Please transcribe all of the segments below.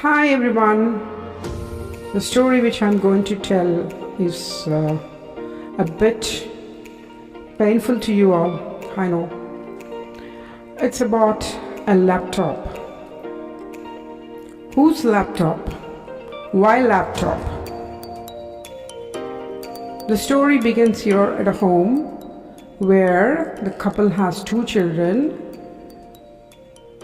Hi everyone. The story which I'm going to tell is a bit painful to you all, I know. It's about a laptop. Whose laptop? Why laptop? The story begins here at a home where the couple has two children.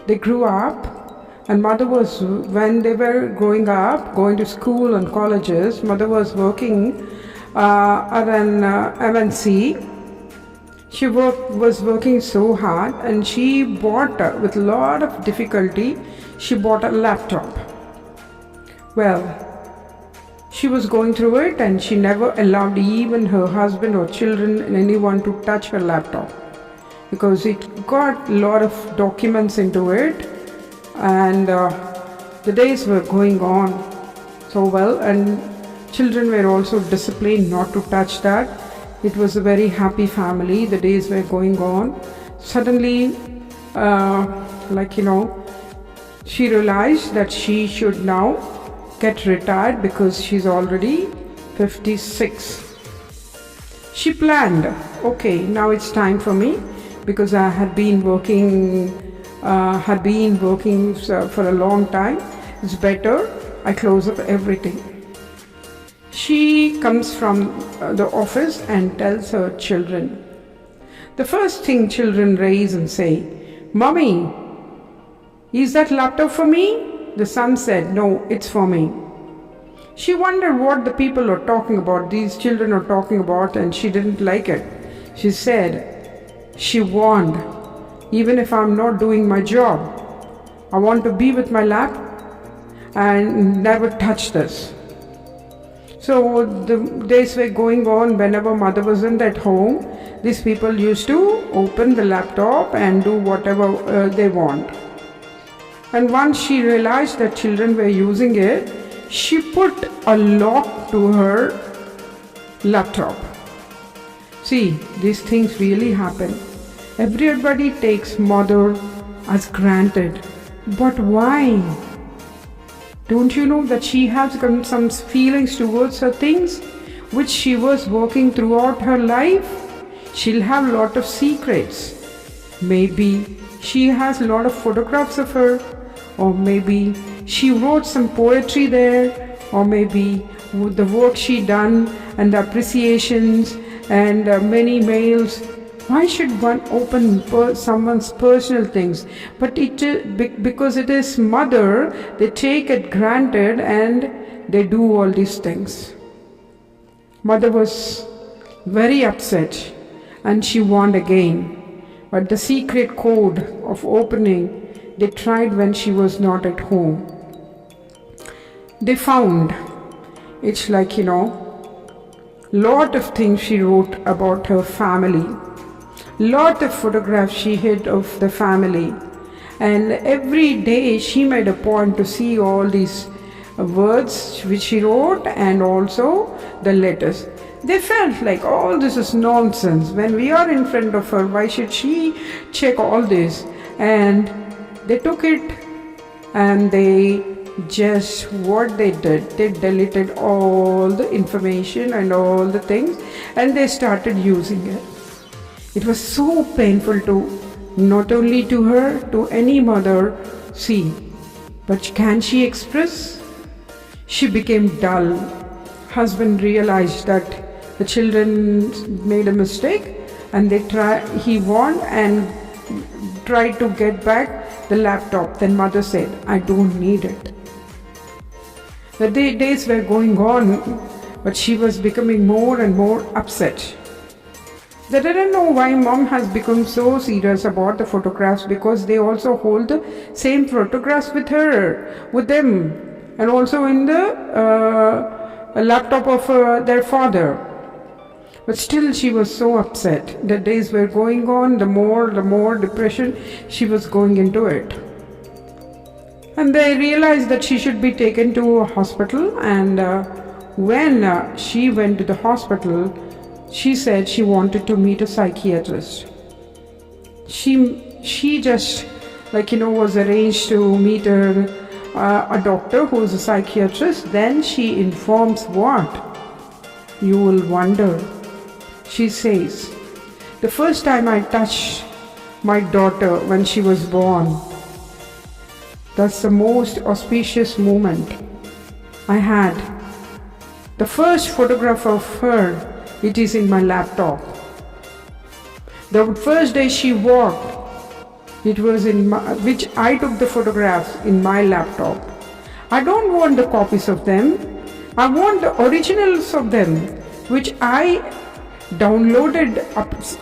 They grew up, and mother was, when they were growing up, going to school and colleges, mother was working at an MNC. She was working so hard, and she bought, with a lot of difficulty, she bought a laptop. Well, she was going through it, and she never allowed even her husband or children and anyone to touch her laptop, because it got a lot of documents into it, and the days were going on so well, and children were also disciplined not to touch that. It was a very happy family. The days were going on. Suddenly, she realized that she should now get retired because she's already 56. She planned, okay, now it's time for me, because I had been working for a long time. It's better I close up everything. She comes from the office and tells her children. The first thing children raise and say, "Mommy, is that laptop for me?" The son said, "No, it's for me." She wondered what the people are talking about, these children are talking about, and she didn't like it. She said, she warned, even if I'm not doing my job, I want to be with my lap and never touch this. So the days were going on. Whenever mother wasn't at home, these people used to open the laptop and do whatever they want. And once she realized that children were using it, she put a lock to her laptop. See, these things really happen. Everybody takes mother as granted. But why? Don't you know that she has some feelings towards her things which she was working throughout her life? She'll have a lot of secrets. Maybe she has a lot of photographs of her, or maybe she wrote some poetry there, or maybe the work she done and the appreciations and many mails. Why should one open someone's personal things? But because it is mother, they take it granted and they do all these things. Mother was very upset, and she warned again. But the secret code of opening, they tried when she was not at home. They found, it's like, lot of things she wrote about her family. Lot of photographs she hid of the family, and every day she made a point to see all these words which she wrote, and also the letters. They felt like all this is nonsense. When we are in front of her, why should she check all this? And they took it, and what they did, they deleted all the information and all the things, and they started using it. It was so painful not only to her, to any mother, see. But can she express? She became dull. Husband realized that the children made a mistake, and he warned and tried to get back the laptop. Then mother said, "I don't need it." The days were going on, but she was becoming more and more upset. They didn't know why mom has become so serious about the photographs, because they also hold the same photographs with them, and also in the laptop of their father. But still she was so upset. The days were going on, the more depression she was going into it. And they realized that she should be taken to a hospital, and when she went to the hospital, she said she wanted to meet a psychiatrist. She just was arranged to meet her a doctor who is a psychiatrist. Then she informs what? You will wonder. She says, the first time I touched my daughter when she was born, that's the most auspicious moment I had. The first photograph of her, it is in my laptop. The first day she walked, it was which I took the photographs in my laptop. I don't want the copies of them. I want the originals of them, which I downloaded,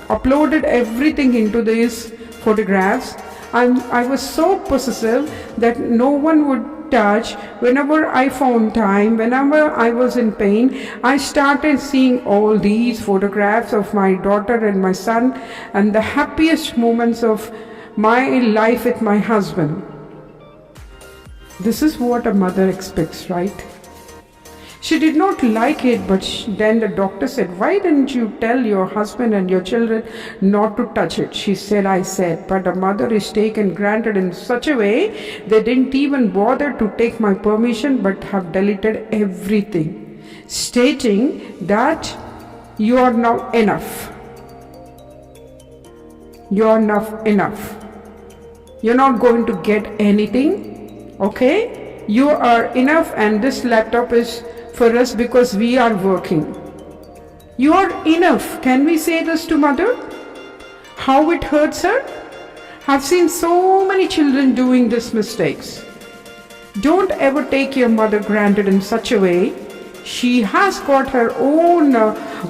uploaded everything into these photographs. And I was so possessive that no one would touch. Whenever I found time, whenever I was in pain, I started seeing all these photographs of my daughter and my son and the happiest moments of my life with my husband. This is what a mother expects, right? She did not like it, but then the doctor said, why didn't you tell your husband and your children not to touch it? She said, I said, but a mother is taken granted in such a way, they didn't even bother to take my permission but have deleted everything, stating that you are now enough. You are not enough. You're not going to get anything, okay? You are enough, and this laptop is for us because we are working. You are enough. Can we say this to mother? How it hurts her? I've seen so many children doing these mistakes. Don't ever take your mother granted in such a way. She has got her own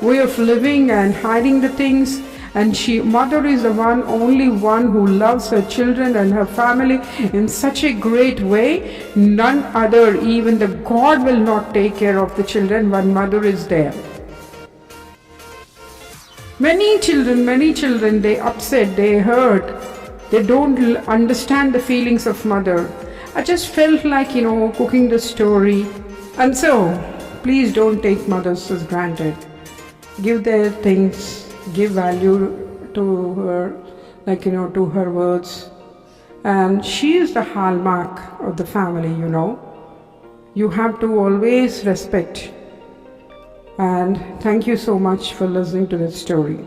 way of living and hiding the things, and mother is the only one who loves her children and her family in such a great way. None other, even the God will not take care of the children when mother is there. Many children, they upset, they hurt, they don't understand the feelings of mother. I just felt like, cooking the story. And so, please don't take mothers as granted. Give their things, give value to her, to her words. And she is the hallmark of the family, You have to always respect. And thank you so much for listening to this story.